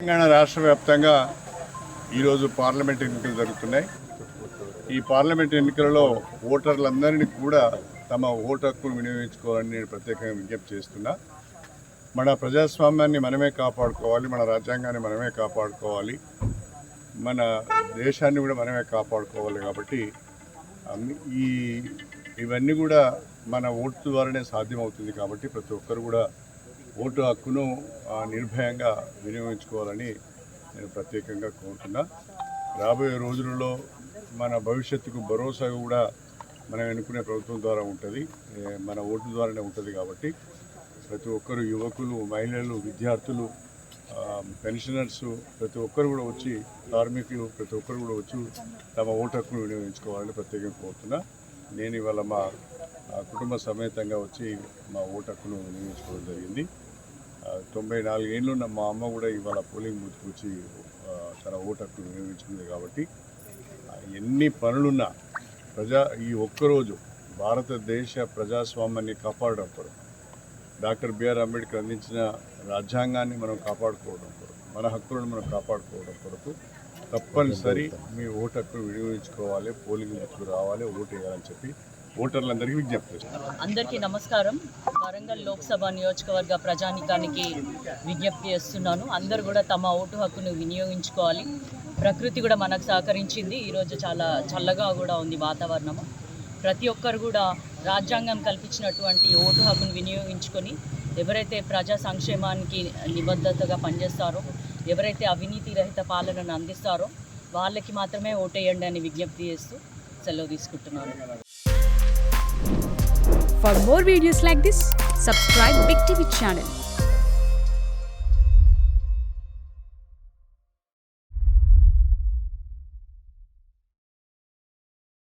తెలంగాణ రాష్ట్ర వ్యాప్తంగా ఈరోజు పార్లమెంట్ ఎన్నికలు జరుగుతున్నాయి. ఈ పార్లమెంట్ ఎన్నికలలో ఓటర్లందరినీ కూడా తమ ఓటు హక్కును వినియోగించుకోవాలని నేను ప్రత్యేకంగా విజ్ఞప్తి చేస్తున్నా. మన ప్రజాస్వామ్యాన్ని మనమే కాపాడుకోవాలి, మన రాజ్యాంగాన్ని మనమే కాపాడుకోవాలి, మన దేశాన్ని కూడా మనమే కాపాడుకోవాలి. కాబట్టి ఇవన్నీ కూడా మన ఓటు ద్వారానే సాధ్యమవుతుంది. కాబట్టి ప్రతి ఒక్కరు కూడా ఓటు హక్కును నిర్భయంగా వినియోగించుకోవాలని నేను ప్రత్యేకంగా కోరుతున్నా. రాబోయే రోజులలో మన భవిష్యత్తుకు భరోసా కూడా మనం ఎన్నుకునే ప్రభుత్వం ద్వారా ఉంటుంది, మన ఓటు ద్వారానే ఉంటుంది. కాబట్టి ప్రతి ఒక్కరు, యువకులు, మహిళలు, విద్యార్థులు, పెన్షనర్స్ ప్రతి ఒక్కరు కూడా వచ్చి, కార్మికులు ప్రతి ఒక్కరు కూడా వచ్చి తమ ఓటు హక్కును వినియోగించుకోవాలని ప్రత్యేకంగా కోరుతున్నా. నేను ఇవాళ మా కుటుంబ సమేతంగా వచ్చి మా ఓటు హక్కును వినియోగించుకోవడం జరిగింది. 94 ఏళ్ళు ఉన్న మా అమ్మ కూడా ఇవాళ పోలింగ్ బూత్కి వచ్చి తన ఓటు హక్కును వినియోగించుకుంది. కాబట్టి ఎన్ని పనులున్నా ఈ ఒక్కరోజు భారతదేశ ప్రజాస్వామ్యాన్ని కాపాడడం కొరకు, డాక్టర్ బిఆర్ అంబేద్కర్ అందించిన రాజ్యాంగాన్ని మనం కాపాడుకోవడం కొరకు, మన హక్కులను మనం కాపాడుకోవడం కొరకు తప్పనిసరి మీ ఓటు హక్కును వినియోగించుకోవాలి, పోలింగ్ బూత్కు రావాలి, ఓటు వేయాలని చెప్పి ఓటర్లందరికీ విజ్ఞప్తి చేస్తున్నారు. అందరికీ నమస్కారం. వరంగల్ లోక్సభ నియోజకవర్గ ప్రజానికానికి విజ్ఞప్తి చేస్తున్నాను. అందరూ కూడా తమ ఓటు హక్కును వినియోగించుకోవాలి. ప్రకృతి కూడా మనకు సహకరించింది. ఈరోజు చాలా చల్లగా కూడా ఉంది వాతావరణము. ప్రతి ఒక్కరు కూడా రాజ్యాంగం కల్పించినటువంటి ఓటు హక్కును వినియోగించుకొని ఎవరైతే ప్రజా సంక్షేమానికి నిబద్ధతగా పనిచేస్తారో, ఎవరైతే అవినీతి రహిత పాలనను అందిస్తారో వాళ్ళకి మాత్రమే ఓటేయండి అని విజ్ఞప్తి చేస్తూ సెలవు తీసుకుంటున్నాను. For more videos like this, subscribe Big TV channel.